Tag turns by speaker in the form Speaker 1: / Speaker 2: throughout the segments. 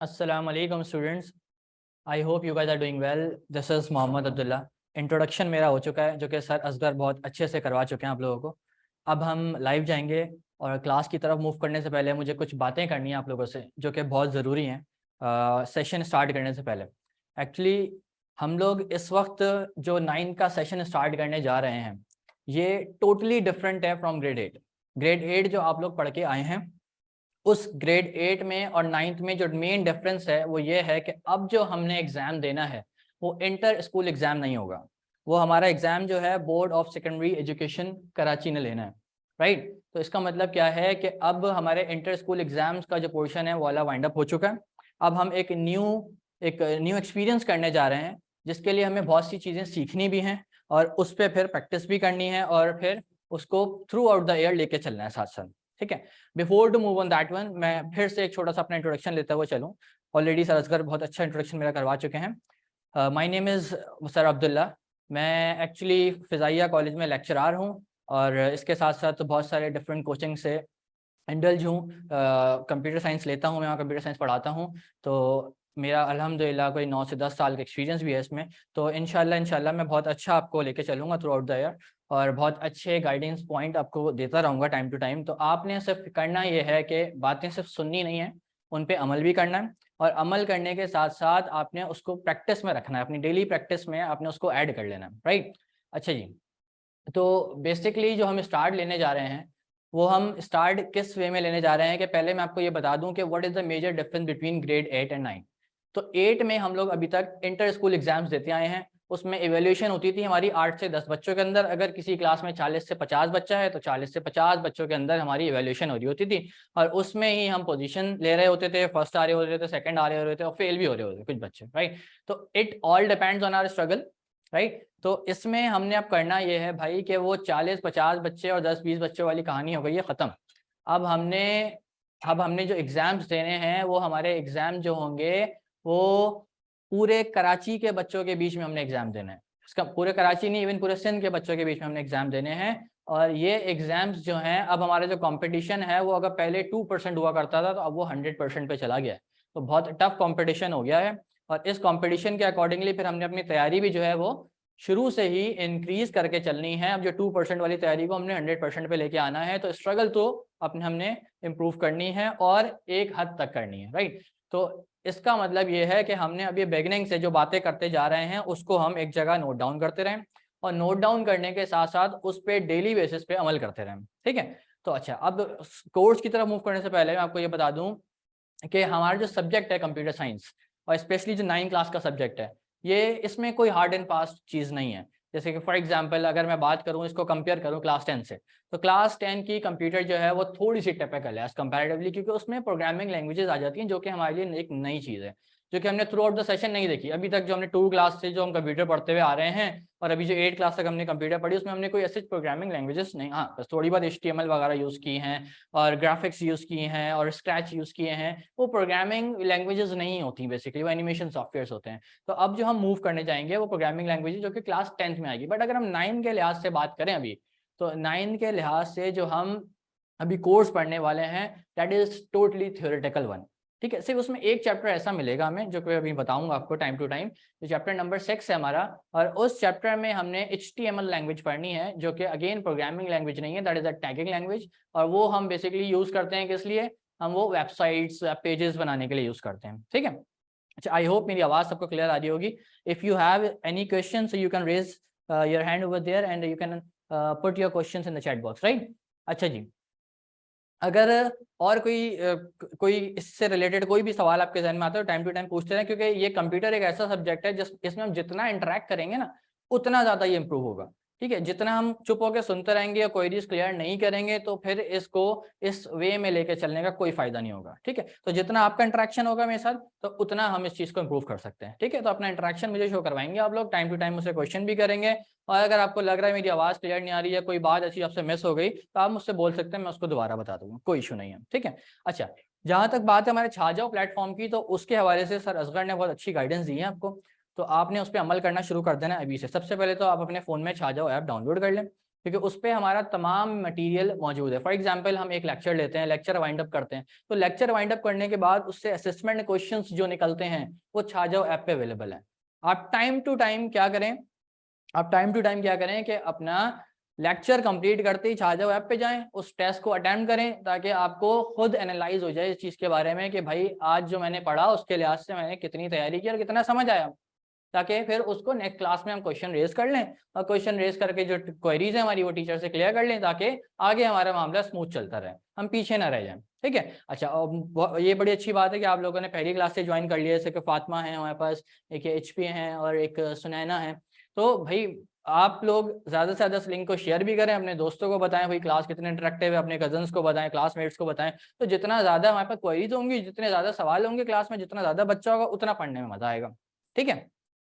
Speaker 1: अस्सलाम वालेकुम students. I hope you guys are doing well. This is Mohammad Abdullah. Introduction मेरा हो चुका है जो कि सर असगर बहुत अच्छे से करवा चुके हैं आप लोगों को। अब हम लाइव जाएंगे और क्लास की तरफ मूव करने से पहले मुझे कुछ बातें करनी है आप लोगों से जो कि बहुत ज़रूरी हैं सेशन स्टार्ट करने से पहले। एक्चुअली हम लोग इस वक्त जो 9 का सेशन स्टार्ट करने जा रहे हैं ये टोटली डिफरेंट है फ्रॉम ग्रेड 8। ग्रेड 8 जो आप लोग पढ़ के आए हैं उस ग्रेड 8 में और 9th में जो मेन डिफरेंस है वो ये है कि अब जो हमने एग्ज़ाम देना है वो इंटर स्कूल एग्ज़ाम नहीं होगा। वो हमारा एग्ज़ाम जो है board of secondary education Karachi ने लेना है। राइट। तो इसका मतलब क्या है कि अब हमारे इंटर स्कूल एग्ज़ाम्स का जो पोर्शन है वो वाला वाइंड अप हो चुका है। अब हम एक न्यू एक्सपीरियंस करने जा रहे हैं जिसके लिए हमें बहुत सी चीज़ें सीखनी भी हैं और उस पर फिर प्रैक्टिस भी करनी है और फिर उसको थ्रू आउट द ईयर लेके चलना है साथ साथ। ठीक है। Before to move on that one मैं फिर से एक छोटा सा अपना इंट्रोडक्शन लेते हुए चलूँ। ऑलरेडी सर असगर बहुत अच्छा इंट्रोडक्शन मेरा करवा चुके हैं। My name is sir Abdullah. मैं एक्चुअली फ़िज़ाइया कॉलेज में लेक्चरार हूँ और इसके साथ साथ बहुत सारे डिफरेंट कोचिंग से इंडल्ज हूँ। कंप्यूटर साइंस लेता हूँ, मैं वहाँ कंप्यूटर साइंस पढ़ाता हूँ। तो मेरा अल्हम्दुलिल्लाह कोई 9 से 10 साल का एक्सपीरियंस भी है इसमें। तो इंशाल्लाह मैं बहुत अच्छा आपको लेके चलूँगा थ्रू आउट द ईयर और बहुत अच्छे गाइडेंस पॉइंट आपको देता रहूँगा टाइम टू टाइम। तो आपने सिर्फ करना ये है कि बातें सिर्फ सुननी नहीं है, उन पे अमल भी करना है और अमल करने के साथ साथ आपने उसको प्रैक्टिस में रखना है, अपनी डेली प्रैक्टिस में आपने उसको ऐड कर लेना है। राइट। अच्छा जी, तो बेसिकली जो हम स्टार्ट लेने जा रहे हैं वो हम स्टार्ट किस वे में लेने जा रहे हैं कि पहले मैं आपको ये बता दूं कि what is the major difference between grade 8 and 9। तो 8 में हम लोग अभी तक इंटर स्कूल एग्जाम्स देते आए हैं। उसमें एवेल्यूशन होती थी हमारी 8 से 10 बच्चों के अंदर। अगर किसी क्लास में 40 से 50 बच्चा है तो 40 से 50 बच्चों के अंदर हमारी एवेल्यूशन हो रही होती थी और उसमें ही हम पोजीशन ले रहे होते थे, फर्स्ट आ रहे होते थे, सेकंड आ रहे होते थे और फेल भी हो रहे होते थे कुछ बच्चे। राइट। तो it all depends on our struggle. Right. तो इसमें हमने अब करना ये है भाई कि वो 40-50 बच्चे और 10-20 बच्चों वाली कहानी हो गई है ख़त्म। अब हमने अब हमने जो एग्ज़ाम्स देने हैं वो हमारे एग्ज़ाम जो होंगे वो पूरे कराची के बच्चों के बीच में हमने एग्ज़ाम देना है। इसका पूरे कराची नहीं, इवन पूरे सिंध के बच्चों के बीच में हमने एग्ज़ाम देने हैं। और ये एग्ज़ाम्स जो हैं अब हमारा जो कंपटीशन है वो अगर पहले 2% हुआ करता था तो अब वो 100% पे चला गया है। तो बहुत टफ कंपटीशन हो गया है और इस कंपटीशन के अकॉर्डिंगली फिर हमने अपनी तैयारी भी जो है वो शुरू से ही इंक्रीज करके चलनी है। अब जो 2% वाली तैयारी को हमने 100% पे लेके आना है तो स्ट्रगल तो अपने हमने इम्प्रूव करनी है और एक हद तक करनी है। राइट। तो इसका मतलब ये है कि हमने अभी बिगिनिंग से जो बातें करते जा रहे हैं उसको हम एक जगह नोट डाउन करते रहें और नोट डाउन करने के साथ साथ उस पर डेली बेसिस पे अमल करते रहें। ठीक है। तो अच्छा, अब कोर्स की तरफ मूव करने से पहले मैं आपको ये बता दूं कि हमारा जो सब्जेक्ट है कंप्यूटर साइंस और स्पेशली जो 9 क्लास का सब्जेक्ट है ये इसमें कोई हार्ड एंड फास्ट चीज़ नहीं है। जैसे कि फॉर एग्जांपल अगर मैं बात करूं, इसको कंपेयर करूं क्लास 10 से, तो क्लास 10 की कंप्यूटर जो है वो थोड़ी सी टिपिकल है कंपैरेटिवली, क्योंकि उसमें प्रोग्रामिंग लैंग्वेजेस आ जाती हैं जो कि हमारे लिए एक नई चीज़ है जो कि हमने थ्रू आउट द सेशन नहीं देखी अभी तक। जो हमने 2 क्लास से जो हम कंप्यूटर पढ़ते हुए आ रहे हैं और अभी जो 8 क्लास तक हमने कंप्यूटर पढ़ी उसमें हमने कोई ऐसे प्रोग्रामिंग लैंग्वेजेस नहीं, हाँ बस थोड़ी बहुत HTML वगैरह यूज़ की हैं और ग्राफिक्स यूज़ किए हैं और स्क्रैच यूज़ किए हैं। वो प्रोग्रामिंग लैंग्वेजेस नहीं होती बेसिकली, वो एनिमेशन सॉफ्टवेयर्स होते हैं। तो अब जो हम मूव करने जाएंगे वो प्रोग्रामिंग लैंग्वेजेस जो कि क्लास 10th में आएगी। बट अगर हम 9 के लिहाज से बात करें अभी, तो 9 के लिहाज से जो हम अभी कोर्स पढ़ने वाले हैं that is totally theoretical one. ठीक है। सिर्फ उसमें एक चैप्टर ऐसा मिलेगा हमें जो कि अभी बताऊंगा आपको टाइम टू टाइम। जो चैप्टर नंबर 6 है हमारा और उस चैप्टर में हमने HTML लैंग्वेज पढ़नी है जो कि अगेन प्रोग्रामिंग लैंग्वेज नहीं है, that is a tagging language. और वो हम बेसिकली यूज़ करते हैं किस लिए, हम वो वेबसाइट्स वेब पेजेस बनाने के लिए यूज़ करते हैं। ठीक है। अच्छा, आई होप मेरी आवाज़ सबको क्लियर आ रही होगी। If you have any question so you can raise your hand over there and you can put your questions in the chat box. Right. अच्छा जी, अगर और कोई इससे रिलेटेड कोई भी सवाल आपके जहन में आता है टाइम टू टाइम पूछते रहें, क्योंकि ये कंप्यूटर एक ऐसा सब्जेक्ट है जिसमें हम जितना इंटरेक्ट करेंगे ना उतना ज़्यादा ये इंप्रूव होगा। ठीक है। जितना हम चुप होकर सुनते रहेंगे या क्वेरीज क्लियर नहीं करेंगे तो फिर इसको इस वे में लेके चलने का कोई फायदा नहीं होगा। ठीक है। तो जितना आपका इंटरेक्शन होगा मेरे साथ तो उतना हम इस चीज़ को इंप्रूव कर सकते हैं। ठीक है। तो अपना इंटरेक्शन मुझे शो करवाएंगे आप लोग, टाइम टू टाइम मुझसे क्वेश्चन भी करेंगे और अगर आपको लग रहा है मेरी आवाज़ क्लियर नहीं आ रही है, कोई बात ऐसी आपसे मिस हो गई तो आप मुझसे बोल सकते हैं, मैं उसको दोबारा बता दूंगा, कोई इशू नहीं है। ठीक है। अच्छा, जहाँ तक बात है हमारे छा जाओ प्लेटफॉर्म की, तो उसके हवाले से सर असगर ने बहुत अच्छी गाइडेंस दी है आपको, तो आपने उस पर अमल करना शुरू कर देना अभी से। सबसे पहले तो आप अपने फ़ोन में छा जाओ ऐप डाउनलोड कर लें। क्योंकि उस पर हमारा तमाम मटेरियल मौजूद है। फॉर एग्जांपल हम एक लेक्चर लेते हैं, लेक्चर वाइंड अप करते हैं, तो लेक्चर वाइंड अप करने के बाद उससे असेसमेंट क्वेश्चंस जो निकलते हैं वो छाजाओ ऐप पे अवेलेबल है। आप टाइम टू टाइम क्या करें, आप टाइम टू टाइम क्या करें कि अपना लेक्चर कंप्लीट करते ही छाजाओ ऐप पे जाएं, उस टेस्ट को अटेम्प्ट करें, ताकि आपको खुद एनालाइज हो जाए इस चीज़ के बारे में कि भाई आज जो मैंने पढ़ा उसके लिहाज से मैंने कितनी तैयारी की और कितना समझ आया, ताकि फिर उसको नेक्स्ट क्लास में हम क्वेश्चन रेज कर लें और क्वेश्चन रेज करके जो क्वेरीज है हमारी वो टीचर से क्लियर कर लें, ताकि आगे हमारा मामला स्मूथ चलता रहे, हम पीछे ना रह जाएं। ठीक है। अच्छा, ये बड़ी अच्छी बात है कि आप लोगों ने पहली क्लास से ज्वाइन कर लिया, जैसे कि फातिमा है हमारे पास, एक HP हैं और एक सुनैना है। तो भाई आप लोग ज़्यादा से ज़्यादा इस लिंक को शेयर भी करें, अपने दोस्तों को बताएं, भाई क्लास कितने इंटरेक्टिव है, अपने कजन्स को बताएं, क्लासमेट्स को बताएं। तो जितना ज़्यादा हमारे पास क्वेरीज होंगी, जितने ज़्यादा सवाल होंगे क्लास में, जितना ज़्यादा बच्चा होगा उतना पढ़ने में मज़ा आएगा। ठीक है।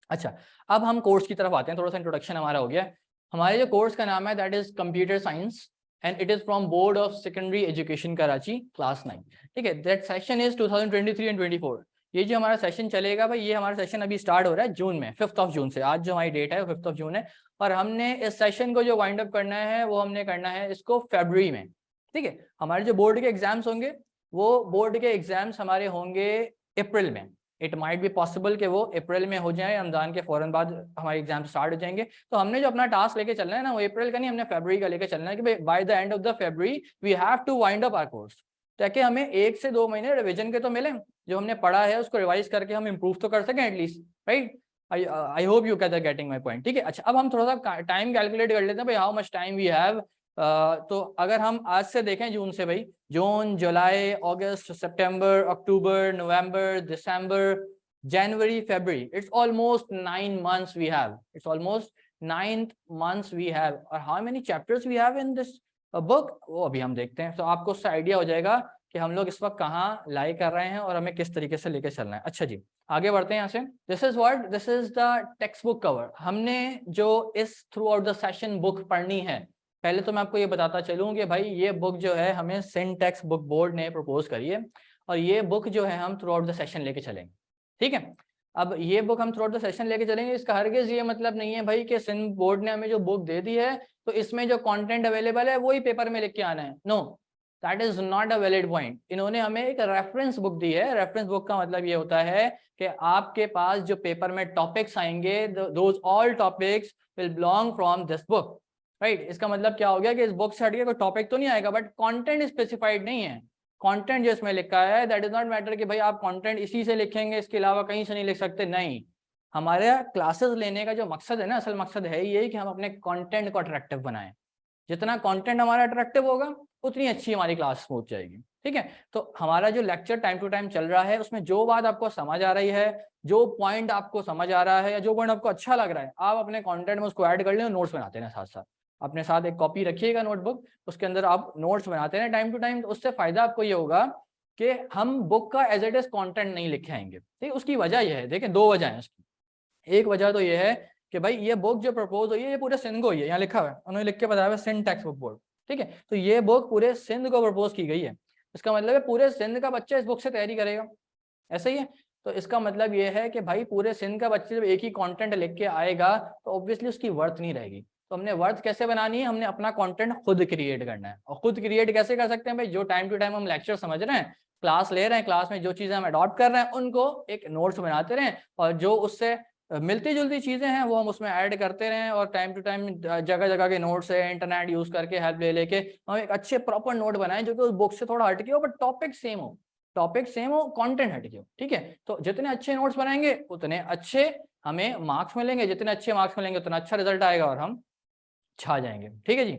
Speaker 1: अच्छा, अब हम कोर्स की तरफ आते हैं। थोड़ा सा इंट्रोडक्शन हमारा हो गया। हमारे जो कोर्स का नाम है that is computer science and it is from board of secondary education Karachi class 9। ठीक है। That session is 2023 and 24। ये जो हमारा सेशन चलेगा भाई, ये हमारा सेशन अभी स्टार्ट हो रहा है जून में, 5 जून से। आज जो हमारी डेट है वो 5 जून है, और हमने इस सेशन को जो वाइंड अप करना है वो हमने करना है इसको फरवरी में। ठीक है। हमारे जो बोर्ड के एग्जाम्स होंगे वो बोर्ड के एग्जाम्स हमारे होंगे अप्रैल में। इट माइट बी पॉसिबल कि वो अप्रैल में हो जाए, रमजान के फौरन बाद हमारे एग्जाम स्टार्ट हो जाएंगे। तो हमने जो अपना टास्क लेके चलना है ना, वो अप्रैल का नहीं, हमने फरवरी का लेके चलना है कि by the end of the February we have to wind up our course, ताकि हमें 1 से 2 महीने रिविजन के तो मिले, जो हमने पढ़ा है उसको रिवाइज करके हम इम्प्रूव तो कर सकें at least, right. I hope you can getting my point. ठीक है। अच्छा, अब हम थोड़ा सा टाइम कैलकुलेट कर लेते हैं भाई, how much time we have. तो अगर हम आज से देखें जून से, भाई जून, जुलाई, अगस्त, सितंबर, अक्टूबर, नवंबर, दिसंबर, January, February, it's almost 9 months we have. It's almost 9 months we have. और how many chapters we have in this book, वो अभी हम देखते हैं। तो आपको उससे आइडिया हो जाएगा कि हम लोग इस वक्त कहाँ लाई कर रहे हैं और हमें किस तरीके से लेके चलना है। अच्छा जी, आगे बढ़ते हैं यहाँ से। This is the text book cover. हमने जो इस through out the session book पढ़नी है, पहले तो मैं आपको ये बताता चलूँ कि भाई ये बुक जो है हमें सिंटैक्स बुक बोर्ड ने प्रपोज करी है, और ये बुक जो है हम थ्रू आउट द सेशन लेके चलेंगे। ठीक है। अब ये बुक हम थ्रू आउट द सेशन लेके चलेंगे, इसका हरगिज ये मतलब नहीं है भाई कि सिंध बोर्ड ने हमें जो बुक दे दी है तो इसमें जो कंटेंट अवेलेबल है वही पेपर में लिख के आना है। No, that is not a valid point. इन्होंने हमें एक रेफरेंस बुक दी है। रेफरेंस बुक का मतलब ये होता है कि आपके पास जो पेपर में टॉपिक्स आएंगे, those all topics will belong from this book, right. इसका मतलब क्या हो गया कि इस बुक से हटके कोई टॉपिक तो नहीं आएगा, बट कंटेंट स्पेसिफाइड नहीं है। कंटेंट जो इसमें लिखा है दैट इज नॉट मैटर कि भाई आप कंटेंट इसी से लिखेंगे, इसके अलावा कहीं से नहीं लिख सकते, नहीं। हमारे क्लासेस लेने का जो मकसद है ना, असल मकसद है यही कि हम अपने कंटेंट को अट्रैक्टिव बनाएं। जितना कंटेंट हमारा अट्रैक्टिव होगा उतनी अच्छी हमारी क्लास स्मूथ जाएगी। ठीक है। तो हमारा जो लेक्चर टाइम टू टाइम चल रहा है उसमें जो बात आपको समझ आ रही है, जो पॉइंट आपको समझ आ रहा है, या जो पॉइंट आपको अच्छा लग रहा है, आप अपने कंटेंट में उसको ऐड कर लें और नोट्स बनाते हैं साथ साथ। अपने साथ एक कॉपी रखिएगा नोटबुक, उसके अंदर आप नोट्स बनाते हैं टाइम टू टाइम। तो उससे फायदा आपको ये होगा कि हम बुक का एज इट इज कंटेंट नहीं लिखे आएंगे। ठीक, उसकी वजह यह है, देखें 2 वजह है उसकी। एक वजह तो ये है कि भाई ये बुक जो प्रपोज हुई है ये पूरे सिंध को हुई है, यहाँ लिखा हुआ है, उन्होंने लिख के बताया हुआ सिंटैक्स बुक बोर्ड। ठीक है। तो ये बुक पूरे सिंध को प्रपोज की गई है। इसका मतलब है पूरे सिंध का बच्चा इस बुक से तैयारी करेगा, ऐसा ही है। तो इसका मतलब ये है कि भाई पूरे सिंध का बच्चे जब एक ही कंटेंट लिख के आएगा तो ऑब्वियसली उसकी वर्थ नहीं रहेगी। तो हमने वर्थ कैसे बनानी है, हमने अपना कंटेंट खुद क्रिएट करना है। और खुद क्रिएट कैसे कर सकते हैं भाई, जो टाइम टू टाइम हम लेक्चर समझ रहे हैं, क्लास ले रहे हैं, क्लास में जो चीजें हम अडॉप्ट कर रहे हैं उनको एक नोट्स बनाते रहें, और जो उससे मिलती जुलती चीजें हैं वो हम उसमें ऐड करते रहें, और टाइम टू टाइम जगह जगह के नोट्स है, इंटरनेट यूज करके हेल्प ले लेके हम एक अच्छे प्रॉपर नोट बनाएं जो कि उस बुक से थोड़ा हटके हो, बट टॉपिक सेम हो, टॉपिक सेम हो, कंटेंट हटके हो। ठीक है। तो जितने अच्छे नोट्स बनाएंगे उतने अच्छे हमें मार्क्स मिलेंगे, जितने अच्छे मार्क्स मिलेंगे उतना अच्छा रिजल्ट आएगा और हम छा जाएंगे। ठीक है जी।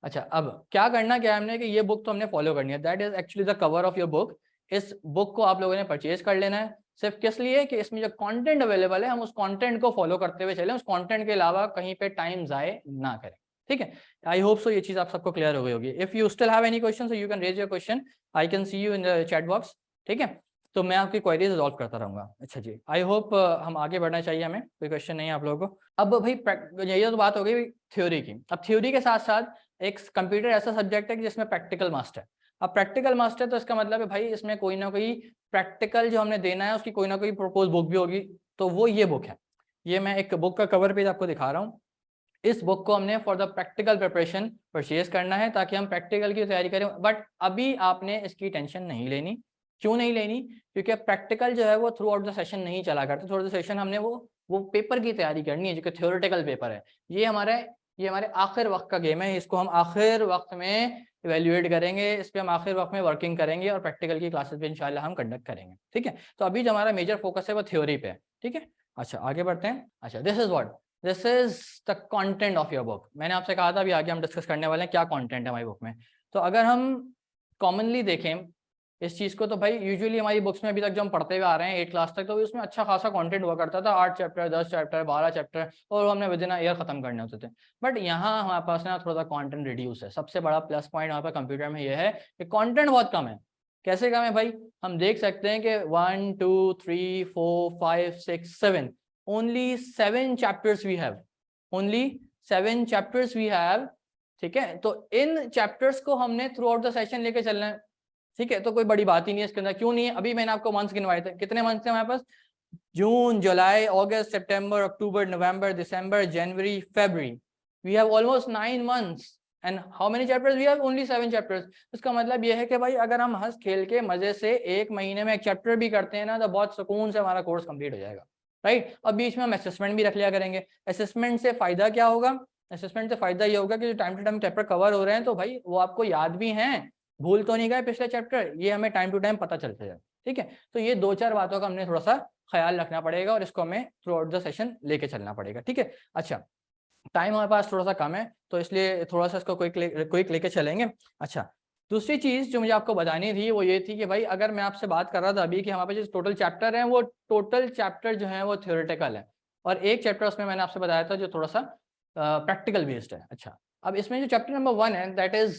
Speaker 1: अच्छा, अब क्या करना क्या है हमने कि ये बुक तो हमने फॉलो करनी है, that is actually the cover of your book. इस बुक को आप लोगों ने परचेज कर लेना है, सिर्फ किस लिए कि इसमें जो कंटेंट अवेलेबल है हम उस कंटेंट को फॉलो करते हुए चलें, उस कंटेंट के अलावा कहीं पे टाइम जाए ना करें। ठीक है। आई होप सो ये चीज आप सबको क्लियर हो गई होगी। If you still have any question so you can raise your question, I can see you in the chat box. ठीक है। तो मैं आपकी क्वेरीज रिजॉल्व करता रहूंगा। अच्छा जी, आई होप हम आगे बढ़ना चाहिए, हमें कोई क्वेश्चन नहीं है आप लोगों को। अब भाई ये तो बात हो गई थ्योरी की। अब थ्योरी के साथ साथ एक कंप्यूटर ऐसा सब्जेक्ट है कि जिसमें प्रैक्टिकल मस्ट है। अब प्रैक्टिकल मस्ट है तो इसका मतलब है भाई इसमें कोई ना कोई प्रैक्टिकल जो हमने देना है उसकी कोई ना कोई प्रपोज बुक भी होगी, तो वो ये बुक है। ये मैं एक बुक का कवर पेज आपको दिखा रहा हूँ। इस बुक को हमने for the practical preparation purchase करना है ताकि हम प्रैक्टिकल की तैयारी करें। बट अभी आपने इसकी टेंशन नहीं लेनी। क्यों नहीं लेनी? क्योंकि प्रैक्टिकल जो है वो थ्रू आउट द सेशन नहीं चला करते। थ्रू आउट द सेशन हमने वो पेपर की तैयारी करनी है जो कि थ्योरेटिकल पेपर है। ये हमारे आखिर वक्त का गेम है। इसको हम आखिर वक्त में इवेल्युएट करेंगे, इस पर हम आखिर वक्त में वर्किंग करेंगे और प्रैक्टिकल की क्लासेस भी इंशाल्लाह हम कंडक्ट करेंगे। ठीक है, तो अभी जो हमारा मेजर फोकस है वो थ्योरी पे है। ठीक है, अच्छा आगे बढ़ते हैं। अच्छा, this is the content of your book. मैंने आपसे कहा था अभी आगे हम डिस्कस करने वाले हैं क्या कंटेंट है हमारी बुक में। तो अगर हम कॉमनली देखें इस चीज़ को, तो भाई यूजुअली हमारी बुक्स में अभी तक जो हम पढ़ते हुए आ रहे हैं 8 क्लास तक, तो उसमें अच्छा खासा कंटेंट हुआ करता था। 8 चैप्टर, 10 चैप्टर, 12 चैप्टर, और हमने विद इन ईयर खत्म करने होते थे। बट यहाँ हमारे पास ना थोड़ा सा कंटेंट रिड्यूस है। सबसे बड़ा प्लस पॉइंट हमारे पास कंप्यूटर में ये है कि कंटेंट बहुत कम है। कैसे कम है भाई? हम देख सकते हैं कि 1 2 3 4 5 6 7 only 7 chapters we have, only 7 chapters we have। ठीक है, तो इन चैप्टर्स को हमने थ्रू आउट द सेशन लेके चलना है। ठीक है, तो कोई बड़ी बात ही नहीं है इसके अंदर। क्यों नहीं है? अभी मैंने आपको मंथ्स गिनवाए थे। कितने मंथ्स थे हमारे पास? जून, जुलाई, अगस्त, सितंबर, अक्टूबर, नवंबर, दिसंबर, जनवरी, फरवरी। We have almost 9 months and how many chapters we have? Only 7 chapters. इसका मतलब यह है कि भाई अगर हम हंस खेल के मजे से एक महीने में एक चैप्टर भी करते हैं ना, तो बहुत सुकून से हमारा कोर्स कंप्लीट हो जाएगा। राइट, अब बीच में हम असेसमेंट भी रख लिया करेंगे। असेसमेंट से फायदा क्या होगा? असेसमेंट से फायदा ये होगा कि जो time to time chapter cover हो रहे हैं तो भाई वो आपको याद भी हैं, भूल तो नहीं गए पिछले चैप्टर, ये हमें टाइम टू टाइम पता चलता है। ठीक है, तो ये 2-4 बातों का हमने थोड़ा सा ख्याल रखना पड़ेगा और इसको हमें थ्रू आउट द सेशन लेके चलना पड़ेगा। ठीक है, अच्छा टाइम हमारे पास थोड़ा सा कम है तो इसलिए थोड़ा सा इसको क्विक लेके चलेंगे। अच्छा, दूसरी चीज जो मुझे आपको बतानी थी वो ये थी कि भाई अगर मैं आपसे बात कर रहा था अभी कि हमारे पास जो टोटल चैप्टर है वो टोटल चैप्टर जो है वो थ्योरेटिकल है, और एक चैप्टर उसमें मैंने आपसे बताया था जो थोड़ा सा प्रैक्टिकल बेस्ड है। अच्छा, अब इसमें जो चैप्टर नंबर 1 है दैट इज,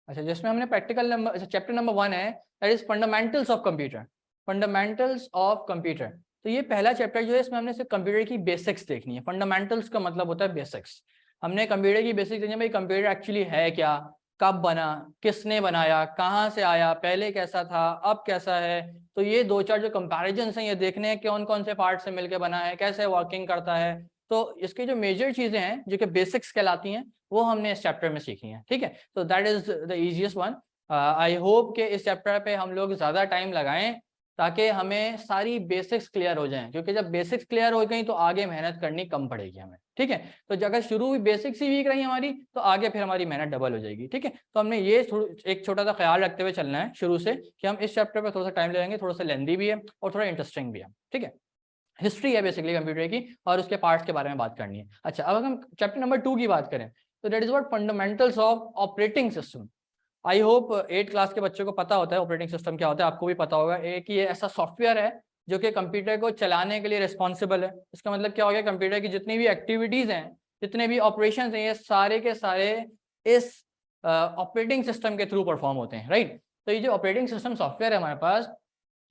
Speaker 1: अच्छा जिसमें हमने प्रैक्टिकल नंबर, अच्छा चैप्टर नंबर 1 है that is fundamentals of computer. Fundamentals of computer, तो ये पहला चैप्टर जो है इसमें हमने सिर्फ कंप्यूटर की बेसिक्स देखनी है। फंडामेंटल्स का मतलब होता है बेसिक्स। हमने कंप्यूटर की बेसिक्स देखनी है, भाई कंप्यूटर एक्चुअली है क्या, कब बना, किसने बनाया, कहाँ से आया, पहले कैसा था, अब कैसा है। तो ये 2-4 जो कंपैरिजंस हैं ये देखने हैं कौन कौन से पार्ट से मिलकर बना है, कैसे वर्किंग करता है। तो इसकी जो मेजर चीजें हैं जो कि बेसिक्स कहलाती हैं वो हमने इस चैप्टर में सीखनी है। ठीक है, तो that is the easiest one. I hope कि इस चैप्टर पे हम लोग ज़्यादा टाइम लगाएं ताकि हमें सारी बेसिक्स क्लियर हो जाएं, क्योंकि जब बेसिक्स क्लियर हो गई तो आगे मेहनत करनी कम पड़ेगी हमें। ठीक है, तो अगर शुरू में बेसिक्स ही वीक रही हमारी तो आगे फिर हमारी मेहनत डबल हो जाएगी। ठीक है, तो हमने ये एक छोटा सा ख्याल रखते हुए चलना है शुरू से कि हम इस चैप्टर पर थोड़ा सा टाइम लगाएंगे, थोड़ा सा लेंदी भी है और थोड़ा इंटरेस्टिंग भी है। ठीक है, हिस्ट्री है बेसिकली कंप्यूटर की और उसके पार्ट्स के बारे में बात करनी है। अच्छा, अब हम चैप्टर नंबर 2 की बात करें तो that is what fundamentals of operating system. I hope 8 class के बच्चों को पता होता है ऑपरेटिंग सिस्टम क्या होता है, आपको भी पता होगा। एक ये ऐसा सॉफ्टवेयर है जो कि कंप्यूटर को चलाने के लिए रिस्पॉन्सिबल है। इसका मतलब क्या हो गया, कंप्यूटर की जितनी भी एक्टिविटीज हैं, जितने भी ऑपरेशन हैं, ये सारे के सारे इस ऑपरेटिंग सिस्टम के थ्रू परफॉर्म होते हैं। राइट, तो ये जो ऑपरेटिंग सिस्टम सॉफ्टवेयर है हमारे पास,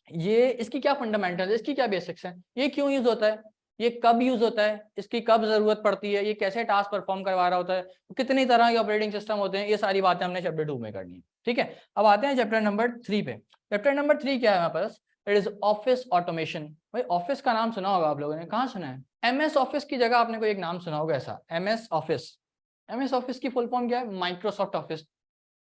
Speaker 1: ये इसकी क्या फंडामेंटल है, इसकी क्या बेसिक्स हैं, ये क्यों यूज होता है, ये कब यूज होता है, इसकी कब जरूरत पड़ती है, ये कैसे टास्क परफॉर्म करवा रहा होता है, कितनी तरह के ऑपरेटिंग सिस्टम होते हैं, ये सारी बातें हमने चैप्टर 2 में करनी है। ठीक है, अब आते हैं चैप्टर नंबर 3 पे। चैप्टर नंबर 3 क्या है हमारे पास? It is office automation. भाई ऑफिस का नाम सुना होगा आप लोगों ने, कहाँ सुना है? एमएस ऑफिस की जगह आपने कोई एक नाम सुना होगा ऐसा, एमएस ऑफिस। एमएस ऑफिस की फुल फॉर्म क्या है? Microsoft office.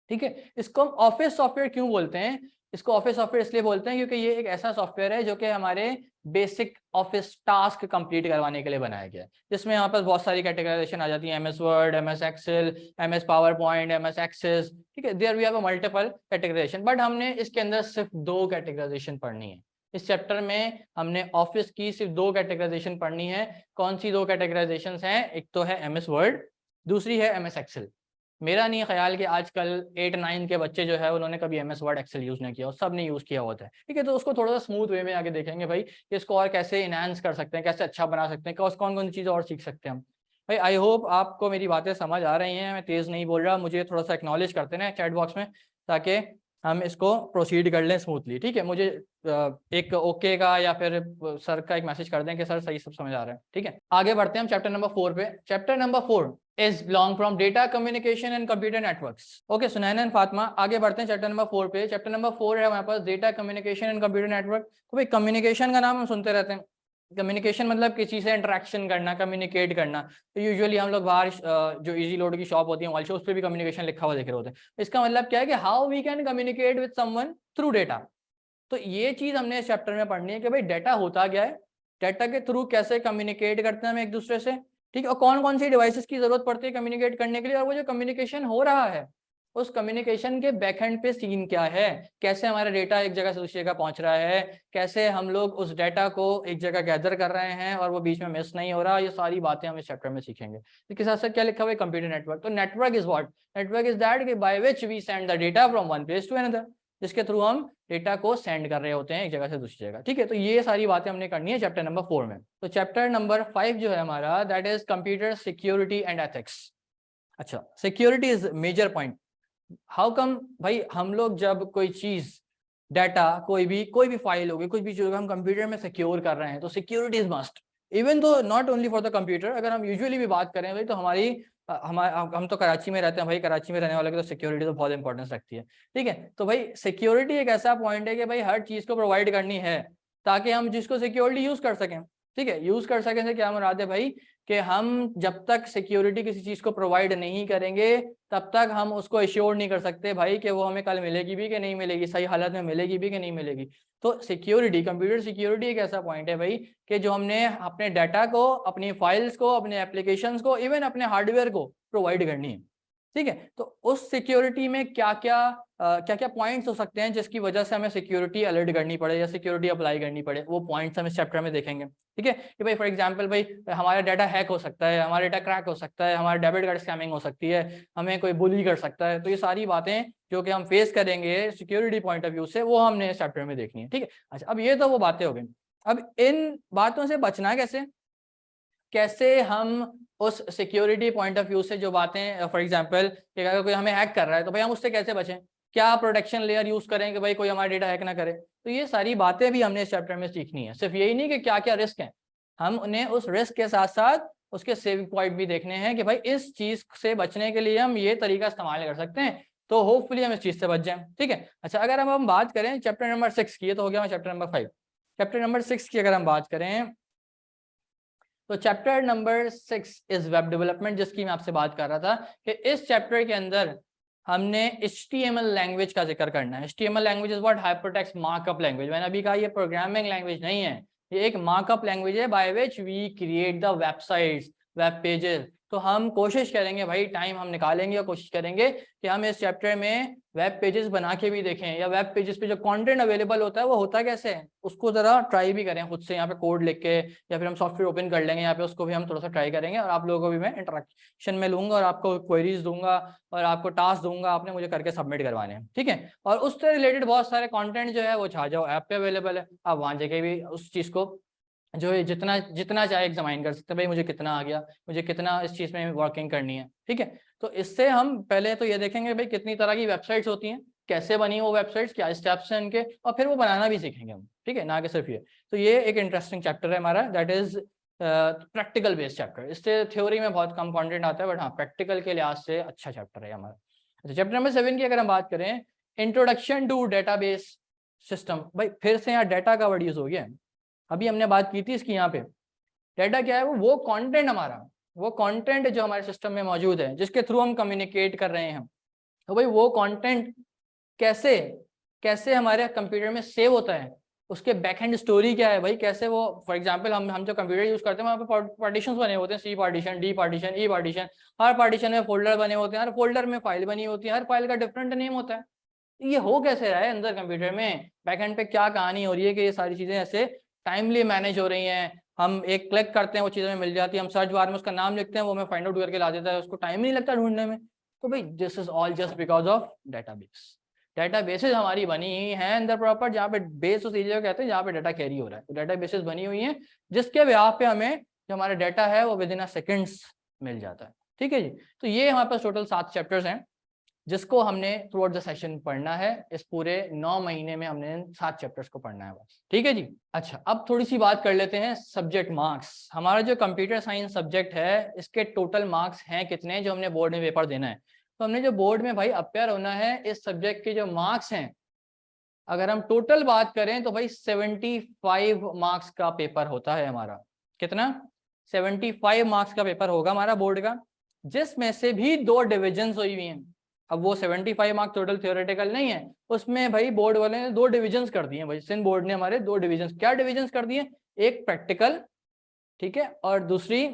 Speaker 1: ठीक है, इसको हम ऑफिस सॉफ्टवेयर क्यों बोलते हैं? इसको ऑफिस सॉफ्टवेयर इसलिए बोलते हैं क्योंकि ये एक ऐसा सॉफ्टवेयर है जो कि हमारे बेसिक ऑफिस टास्क कंप्लीट करवाने के लिए बनाया गया है, जिसमें यहाँ पर बहुत सारी कैटेगराइजेशन आ जाती है, MS Word, MS Excel, MS PowerPoint, MS Access. ठीक है, there we have a multiple categorization, but हमने इसके अंदर सिर्फ 2 कैटेगराइजेशन पढ़नी है। इस चैप्टर में हमने ऑफिस की सिर्फ 2 कैटेगराइजेशन पढ़नी है। कौन सी 2 कैटेगराइजेशन हैं? एक तो है एमएस वर्ड, दूसरी है एमएस एक्सेल। मेरा नहीं ख्याल कि आजकल 8-9 के बच्चे जो है उन्होंने कभी एमएस वर्ड एक्सेल यूज नहीं किया, और सब ने यूज किया होता है। ठीक है, तो उसको थोड़ा सा स्मूथ वे में आगे देखेंगे भाई कि इसको और कैसे इनहांस कर सकते हैं, कैसे अच्छा बना सकते हैं, कौन कौन सी चीज़ और सीख सकते हैं हम। भाई आई होप आपको मेरी बातें समझ आ रही हैं, मैं तेज़ नहीं बोल रहा, मुझे थोड़ा सा एक्नॉलेज करते हैं चैट बॉक्स में ताकि हम इसको प्रोसीड कर लें स्मूथली। ठीक है, मुझे एक ओके का या फिर सर का एक मैसेज कर दें कि सर सही सब समझ आ रहा है। ठीक है, आगे बढ़ते हैं हम चैप्टर नंबर 4 पे। Chapter number 4 is belong from data communication and computer networks. Okay, Sunain and Fatima, आगे बढ़ते हैं चैप्टर नंबर 4 पे। चैप्टर नंबर 4 है हमारे पास data communication and computer network. तो भाई कम्युनिकेशन का नाम हम सुनते रहते हैं, कम्युनिकेशन मतलब किसी से इंटरेक्शन करना, कम्युनिकेट करना। तो यूजुअली हम लोग बाहर जो इजी लोड की शॉप होती है ऑल उस पर भी कम्युनिकेशन लिखा हुआ देख रहे होते हैं। इसका मतलब क्या है कि how we can communicate with someone through data. तो ये चीज हमने इस चैप्टर में पढ़नी है कि भाई डेटा होता क्या है, डेटा के थ्रू कैसे कम्युनिकेट करते हैं हम एक दूसरे से, ठीक है, और कौन कौन सी डिवाइसेस की जरूरत पड़ती है कम्युनिकेट करने के लिए, और वो जो कम्युनिकेशन हो रहा है उस कम्युनिकेशन के बैकएंड पे सीन क्या है, कैसे हमारा डेटा एक जगह से दूसरी जगह पहुंच रहा है, कैसे हम लोग उस डेटा को एक जगह गैदर कर रहे हैं और वो बीच में मिस नहीं हो रहा, ये सारी बातें हम इस चैप्टर में सीखेंगे। इसके साथ साथ क्या लिखा हुआ है, कंप्यूटर नेटवर्क। तो network is what, network is that by which we send the data from one place to another, जिसके थ्रू हम डेटा को सेंड कर रहे होते हैं एक जगह से दूसरी जगह, ठीक है। तो ये सारी बातें हमने करनी है चैप्टर नंबर 4 में। तो चैप्टर नंबर 5 जो है हमारा, that is computer security and ethics. अच्छा, security is major point. How come भाई, हम लोग जब कोई चीज, डाटा, कोई भी फाइल होगी, कुछ भी चीज हम कंप्यूटर में सिक्योर कर रहे हैं, तो सिक्योरिटी इज मस्ट। इवन तो not only for the computer, अगर हम यूजुअली भी बात करें भाई, तो हम तो कराची में रहते हैं भाई, कराची में रहने वाले की तो सिक्योरिटी तो बहुत इंपॉर्टेंस रखती है, ठीक है। तो भाई सिक्योरिटी एक ऐसा पॉइंट है कि भाई हर चीज को प्रोवाइड करनी है ताकि हम जिसको सिक्योरिटी यूज कर सकें, ठीक है। यूज कर सकें से क्या मुराद है भाई, कि हम जब तक सिक्योरिटी किसी चीज को प्रोवाइड नहीं करेंगे तब तक हम उसको एश्योर नहीं कर सकते भाई कि वो हमें कल मिलेगी भी कि नहीं मिलेगी, सही हालत में मिलेगी भी कि नहीं मिलेगी। तो सिक्योरिटी, कंप्यूटर सिक्योरिटी एक ऐसा पॉइंट है भाई कि जो हमने अपने डाटा को, अपनी फाइल्स को, अपने एप्लीकेशंस को, इवन अपने हार्डवेयर को प्रोवाइड करनी है, ठीक है। तो उस सिक्योरिटी में क्या क्या पॉइंट्स हो सकते हैं जिसकी वजह से हमें सिक्योरिटी अलर्ट करनी पड़े या सिक्योरिटी अप्लाई करनी पड़े, वो पॉइंट्स हम इस चैप्टर में देखेंगे, ठीक है। कि भाई फॉर एग्जांपल भाई हमारा डाटा हैक हो सकता है, हमारा डाटा क्रैक हो सकता है, हमारा डेबिट कार्ड स्कैमिंग हो सकती है, हमें कोई बुली कर सकता है। तो ये सारी बातें जो कि हम फेस करेंगे सिक्योरिटी पॉइंट ऑफ व्यू से, वो हमने इस चैप्टर में देखनी है, ठीक है। अच्छा, अब ये तो वो बातें हो गई। अब इन बातों से बचना कैसे, कैसे हम उस सिक्योरिटी पॉइंट ऑफ व्यू से जो बातें, फॉर एग्जांपल अगर कोई हमें हैक कर रहा है तो भाई हम उससे कैसे बचें, क्या प्रोटेक्शन लेयर यूज करें कि भाई कोई हमारा डेटा हैक ना करे। तो ये सारी बातें भी हमने इस चैप्टर में सीखनी है। सिर्फ यही नहीं कि क्या क्या रिस्क हैं, हम उन्हें उस रिस्क के साथ साथ उसके सेविंग पॉइंट भी देखने हैं कि भाई इस चीज से बचने के लिए हम ये तरीका इस्तेमाल कर सकते हैं, तो होपफुली हम इस चीज से बच जाएं, ठीक है। अच्छा, अगर हम बात करें चैप्टर नंबर 6 की, ये तो हो गया चैप्टर नंबर 5, चैप्टर नंबर 6 की अगर हम बात करें तो chapter number 6 is web development, जिसकी मैं आपसे बात कर रहा था कि इस चैप्टर के अंदर हमने HTML लैंग्वेज का जिक्र करना है। HTML language is what, hypertext markup language. मैंने अभी कहा ये प्रोग्रामिंग लैंग्वेज नहीं है, ये एक मार्कअप लैंग्वेज है by which we create the websites, web pages. तो हम कोशिश करेंगे भाई, टाइम हम निकालेंगे और कोशिश करेंगे कि हम इस चैप्टर में वेब पेजेस बना के भी देखें, या वेब पेजेस पे जो कंटेंट अवेलेबल होता है वो होता कैसे है उसको जरा ट्राई भी करें खुद से, यहाँ पे कोड लिख के, या फिर हम सॉफ्टवेयर ओपन कर लेंगे यहाँ पे, उसको भी हम थोड़ा सा ट्राई करेंगे और आप लोगों को भी मैं इंटरेक्शन में लूंगा और आपको क्वेरीज दूंगा और आपको टास्क दूंगा, आपने मुझे करके सबमिट करवाने हैं, ठीक है। और उससे रिलेटेड बहुत सारे कंटेंट जो है वो छाजाओ ऐप पे अवेलेबल है, आप वहाँ जगह भी उस चीज़ को जो है जितना जितना चाहे एग्जामाइन कर सकते हैं, भाई मुझे कितना आ गया, मुझे कितना इस चीज़ में वर्किंग करनी है, ठीक है। तो इससे हम पहले तो ये देखेंगे भाई कितनी तरह की वेबसाइट्स होती हैं, कैसे बनी वो वेबसाइट्स, क्या स्टेप्स हैं इनके, और फिर वो बनाना भी सीखेंगे हम, ठीक है, ना कि सिर्फ ये। तो ये एक इंटरेस्टिंग चैप्टर है हमारा, that is practical based chapter. इससे थ्योरी में बहुत कम कंटेंट आता है, बट हाँ प्रैक्टिकल के लिहाज से अच्छा चैप्टर है हमारा। अच्छा, चैप्टर नंबर 7 की अगर हम बात करें, इंट्रोडक्शन टू डेटाबेस सिस्टम। भाई फिर से यहाँ डाटा का वर्ड यूज हो गया है, अभी हमने बात की थी इसकी। यहाँ पे डाटा क्या है, वो कंटेंट हमारा, वो कंटेंट जो हमारे सिस्टम में मौजूद है जिसके थ्रू हम कम्युनिकेट कर रहे हैं। तो भाई वो कंटेंट कैसे कैसे हमारे कंप्यूटर में सेव होता है, उसके बैकएंड स्टोरी क्या है भाई, कैसे वो, फॉर एग्जांपल हम जो कंप्यूटर यूज करते हैं वहाँ पे पार्टीशंस बने होते हैं, सी पार्टीशन, डी पार्टीशन, ई पार्टीशन, हर पार्टीशन में फोल्डर बने होते हैं, हर फोल्डर में फाइल बनी होती है, हर फाइल का डिफरेंट नेम होता है। ये हो कैसे रहा है अंदर कंप्यूटर में, बैकएंड पे क्या कहानी हो रही है कि ये सारी चीजें ऐसे टाइमली मैनेज हो रही हैं, हम एक क्लिक करते हैं वो चीज़ें मिल जाती है, हम सर्च बार में उसका नाम लिखते हैं वो हमें फाइंड आउट करके ला देता है, उसको टाइम नहीं लगता ढूंढने में। तो भाई this is all just because of database. Databases हमारी बनी हुई हैं अंदर प्रॉपर, जहाँ पे बेस उस एरिया को कहते हैं जहाँ पे डाटा कैरी हो रहा है, तो डेटाबेसेस बनी हुई हैं जिसके ब्याह पे हमें जो हमारा डाटा है वो विद इन अ सेकेंड्स मिल जाता है, ठीक है जी। तो ये हमारे पास टोटल 7 चैप्टर्स हैं जिसको हमने थ्रू आउट द सेशन पढ़ना है। इस पूरे 9 महीने में हमने 7 चैप्टर्स को पढ़ना है बस, ठीक है जी। अच्छा, अब थोड़ी सी बात कर लेते हैं सब्जेक्ट मार्क्स। हमारा जो कंप्यूटर साइंस सब्जेक्ट है इसके टोटल मार्क्स हैं कितने जो हमने बोर्ड में पेपर देना है। तो हमने जो बोर्ड में भाई अपेयर होना है, इस सब्जेक्ट के जो मार्क्स हैं अगर हम टोटल बात करें तो भाई 75 मार्क्स का पेपर होता है हमारा। कितना? 75 मार्क्स का पेपर होगा हमारा बोर्ड का, जिसमें से भी 2 डिविजन्स हुई हुई हैं। अब वो 75 मार्क्स टोटल थ्योरेटिकल नहीं है, उसमें भाई बोर्ड वाले ने 2 डिविजन्स कर दिए भाई, सिंध बोर्ड ने हमारे 2 डिविजन्स। क्या डिविजन्स कर दिए? एक प्रैक्टिकल, ठीक है, और दूसरी,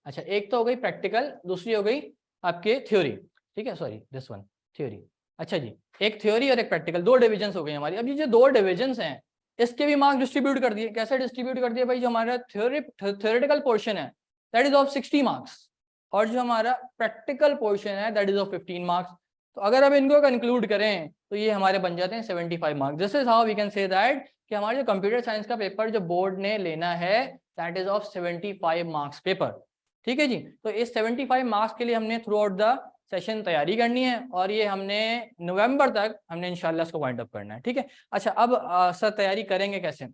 Speaker 1: अच्छा एक तो हो गई प्रैक्टिकल, दूसरी हो गई आपके थ्योरी, ठीक है, सॉरी दिस वन थ्योरी। अच्छा जी, एक थ्योरी और एक प्रैक्टिकल, 2 डिविजन्स हो गई हमारी। अब ये जो 2 डिविजन्स हैं इसके भी मार्क्स डिस्ट्रीब्यूट कर दिए। कैसे डिस्ट्रीब्यूट कर दिए भाई? जो हमारा थ्योरेटिकल पोर्शन है दैट इज ऑफ 60 मार्क्स, और जो हमारा प्रैक्टिकल पोर्शन है दैट इज ऑफ 15 मार्क्स। तो अगर अब इनको कंक्लूड करें तो ये हमारे बन जाते हैं 75 marks. This is how we can say that कि हमारे जो कंप्यूटर साइंस का पेपर जो बोर्ड ने लेना है that is of 75 marks paper. ठीक है जी, तो इस 75 मार्क्स के लिए हमने थ्रू आउट द सेशन तैयारी करनी है, और ये हमने नवंबर तक हमने इंशाल्लाह इसको वाइंड अप करना है। ठीक है, अच्छा अब सर तैयारी करेंगे कैसे?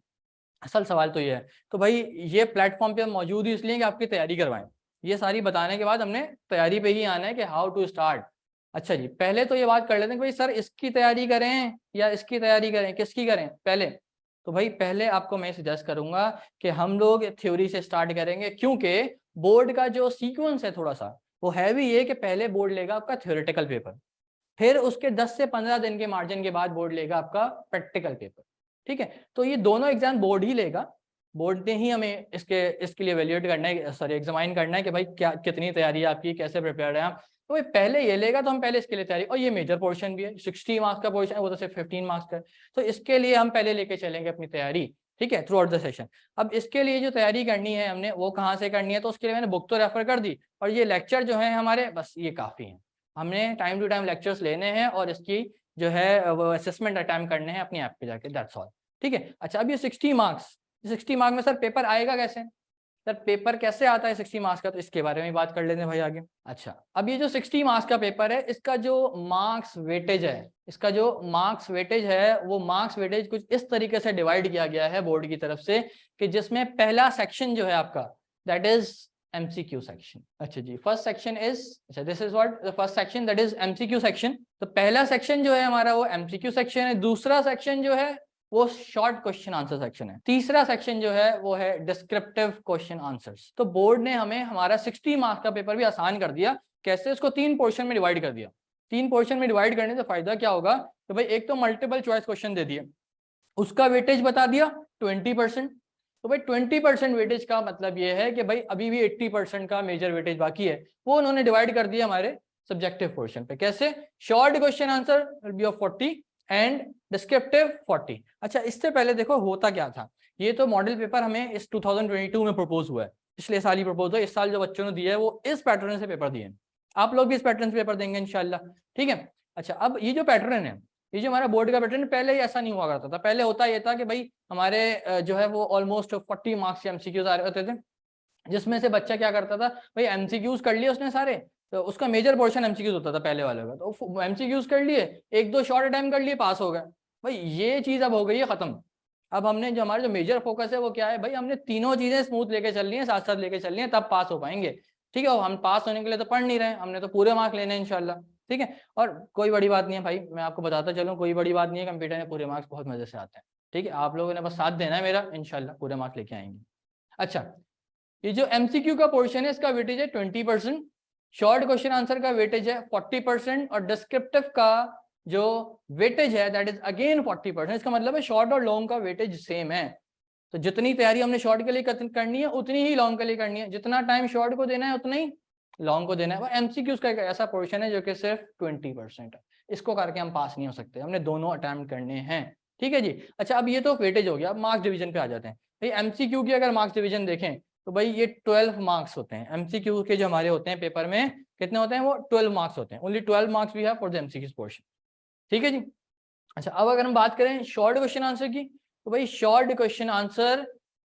Speaker 1: असल सवाल तो ये है। तो भाई ये प्लेटफॉर्म पे हम मौजूद ही इसलिए कि आपकी तैयारी करवाएं। ये सारी बताने के बाद हमने तैयारी पे ही आना है कि हाउ टू स्टार्ट। अच्छा जी, पहले तो ये बात कर लेते हैं कि भाई सर इसकी तैयारी करें या इसकी तैयारी करें, किसकी करें पहले? तो भाई पहले आपको मैं सजेस्ट करूंगा कि हम लोग थ्योरी से स्टार्ट करेंगे, क्योंकि बोर्ड का जो सीक्वेंस है थोड़ा सा वो है भी ये कि पहले बोर्ड लेगा आपका थ्योरेटिकल पेपर, फिर उसके 10 से 15 दिन के मार्जिन के बाद बोर्ड लेगा आपका प्रैक्टिकल पेपर। ठीक है, तो ये दोनों एग्जाम बोर्ड ही लेगा। बोर्ड ने ही हमें इसके लिए वैल्यूएट करना है, सॉरी एग्जामाइन करना है कि भाई क्या कितनी तैयारी है आपकी, कैसे प्रिपेयर है आप। तो भाई पहले ये लेगा तो हम पहले इसके लिए तैयारी, और ये मेजर पोर्शन भी है, 60 मार्क्स का पोर्शन है, वो तो सिर्फ 15 मार्क्स का है। तो इसके लिए हम पहले लेके चलेंगे अपनी तैयारी, ठीक है, थ्रू आउट द सेशन। अब इसके लिए जो तैयारी करनी है हमने वो कहाँ से करनी है? तो उसके लिए मैंने बुक तो रेफर कर दी, और ये लेक्चर जो है हमारे बस ये काफ़ी हैं। हमने टाइम टू टाइम लेक्चर्स लेने हैं और इसकी जो है वो असेसमेंट अटेम्प्ट करने हैं अपनी ऐप पे जाके, दैट्स ऑल। ठीक है, अच्छा अब ये 60 मार्क्स में सर पेपर आएगा कैसे? सर पेपर कैसे आता है 60 मार्क्स का? तो इसके बारे में बात कर लेते हैं भाई आगे। अच्छा, अब ये जो 60 मार्क्स का पेपर है इसका जो मार्क्स वेटेज है, वो मार्क्स वेटेज कुछ इस तरीके से डिवाइड किया गया है बोर्ड की तरफ से कि जिसमें पहला सेक्शन जो है आपका दैट इज MCQ सेक्शन। अच्छा जी, फर्स्ट सेक्शन इज, अच्छा this is what the first section that is MCQ section. तो पहला सेक्शन जो है हमारा वो MCQ सेक्शन है, दूसरा सेक्शन जो है वो शॉर्ट क्वेश्चन आंसर सेक्शन है, तीसरा सेक्शन जो है वो है डिस्क्रिप्टिव क्वेश्चन आंसर्स। तो बोर्ड ने हमें हमारा 60 मार्क्स का पेपर भी आसान कर दिया। कैसे? इसको 3 पोर्शन में डिवाइड कर दिया। 3 पोर्शन में डिवाइड करने से फायदा क्या होगा? तो भाई एक तो मल्टीपल चॉइस क्वेश्चन दे दिए, उसका वेटेज बता दिया 20%। तो भाई 20% वेटेज का मतलब ये है कि भाई अभी भी 80% का मेजर वेटेज बाकी है, वो उन्होंने डिवाइड कर दिया हमारे सब्जेक्टिव पोर्शन पे। कैसे? Short question answer will be of 40 and descriptive 40। अच्छा, इससे पहले देखो होता क्या था। ये तो मॉडल पेपर हमें इस 2022 में प्रपोज हुआ है, पिछले साल ही प्रपोज हुआ। इस साल जो बच्चों ने दिया है वो इस पैटर्न से पेपर दिए, आप लोग भी इस पैटर्न से पेपर देंगे इंशाल्लाह। ठीक है, अच्छा अब ये जो पैटर्न है, ये जो हमारा बोर्ड का पैटर्न, पहले ही ऐसा नहीं हुआ करता था। पहले होता ये था कि भाई हमारे जो है वो ऑलमोस्ट 40 मार्क्स के MCQs आ रहे होते थे, जिसमें से बच्चा क्या करता था, भाई MCQs कर लिए उसने सारे, तो उसका मेजर पोर्शन MCQs होता था पहले वाले का, तो MCQs कर लिए, 1-2 शॉर्ट अटेम्प्ट कर लिए, पास हो गए। भाई ये चीज अब हो गई है खत्म। अब हमने जो हमारा जो मेजर फोकस है वो क्या है भाई, हमने तीनों चीजें स्मूथ लेके चल रही है, साथ साथ लेके चल रही है, तब पास हो पाएंगे। ठीक है, और हम पास होने के लिए तो पढ़ नहीं रहे, हमने तो पूरे मार्क्स लेने हैं इंशाल्लाह। ठीक है, और कोई बड़ी बात नहीं है भाई, मैं आपको बताता चलूँ, कोई बड़ी बात नहीं है, कंप्यूटर में पूरे मार्क्स बहुत मजे से आते हैं। ठीक है, आप लोगों ने बस साथ देना है मेरा, इंशाल्लाह पूरे मार्क्स लेके आएंगे। अच्छा, ये जो MCQ का पोर्शन है इसका वेटेज है 20%, शॉर्ट क्वेश्चन आंसर का वेटेज है 40%, और डिस्क्रिप्टिव का जो वेटेज है दैट इज अगेन 40%। इसका मतलब है शॉर्ट और लॉन्ग का वेटेज सेम है। तो जितनी तैयारी हमने शॉर्ट के लिए करनी है उतनी ही लॉन्ग के लिए करनी है, जितना टाइम शॉर्ट को देना है उतना ही लॉन्ग को देना है। वो MCQs का एक ऐसा पोर्शन है जो कि सिर्फ 20% है, इसको करके हम पास नहीं हो सकते, हमने दोनों अटेम्प्ट करने हैं। ठीक है जी, अच्छा अब ये तो वेटेज हो गया, अब मार्क्स डिवीजन पे आ जाते हैं। भाई MCQ की अगर मार्क्स डिवीजन देखें तो भाई ये 12 मार्क्स होते हैं। MCQ के जो हमारे होते हैं पेपर में कितने होते हैं? वो 12 मार्क्स होते हैं। Only 12 marks we have for the MCQ portion. ठीक है जी, अच्छा अब अगर हम बात करें शॉर्ट क्वेश्चन आंसर की, तो भाई short question answer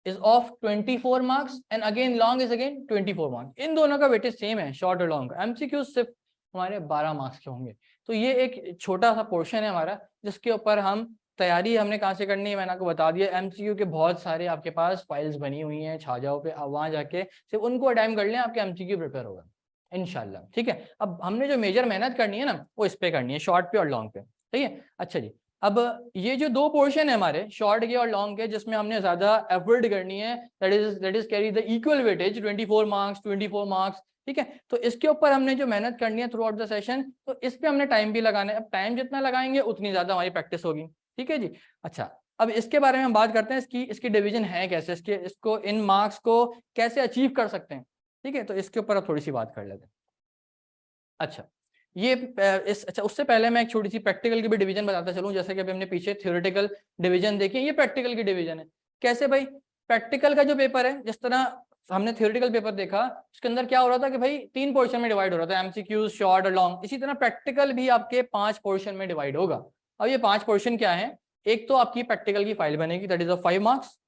Speaker 1: is of 24 marks and again long is again 24 marks. इन दोनों का वेटेज सेम है, शॉर्ट और लॉन्ग। MCQ सिर्फ हमारे 12 मार्क्स के होंगे। तो ये एक छोटा सा पोर्शन है हमारा जिसके ऊपर हम तैयारी हमने कहाँ से करनी है, मैंने आपको बता दिया। MCQ के बहुत सारे आपके पास फाइल्स बनी हुई हैं छाजाओं पे, आप वहाँ जाके सिर्फ उनको अटेम्प्ट कर लें, आपके MCQ प्रिपेयर होगा इंशाल्लाह। ठीक है, अब हमने जो मेजर मेहनत करनी है ना वो इस पे करनी है, शॉर्ट पे और लॉन्ग पे। ठीक है, अच्छा जी, अब ये जो दो पोर्शन है हमारे शॉर्ट के और लॉन्ग के, जिसमें हमने ज्यादा एफर्ट करनी है, that is carry the equal weightage 24 marks 24 marks, ठीक है। तो इसके ऊपर हमने जो मेहनत करनी है थ्रू आउट द सेशन, तो इस पे हमने टाइम भी लगाना है। अब टाइम जितना लगाएंगे उतनी ज्यादा हमारी प्रैक्टिस होगी, ठीक है जी। अच्छा, अब इसके बारे में हम बात करते हैं, इसकी डिवीजन है कैसे, इसको इन मार्क्स को कैसे अचीव कर सकते हैं, ठीक है। तो इसके ऊपर अब थोड़ी सी बात कर लेते हैं। अच्छा, ये अच्छा, उससे पहले मैं एक छोटी सी प्रैक्टिकल की भी डिवीजन बताता चलूं। जैसे कि अभी हमने पीछे थ्योरेटिकल डिवीजन देखी, ये प्रैक्टिकल की डिवीजन है। कैसे भाई? प्रैक्टिकल का जो पेपर है, जिस तरह हमने थ्योरेटिकल पेपर देखा, उसके अंदर क्या हो रहा था कि भाई 3 पोर्शन में डिवाइड हो रहा था, एमसीक्यूज, शॉर्ट और लॉन्ग। इसी तरह प्रैक्टिकल भी आपके 5 पोर्शन में डिवाइड होगा। अब ये 5 पोर्शन क्या है? एक तो आपकी प्रैक्टिकल की फाइल बनेगी, दैट इज ऑफ 5 मार्क्स।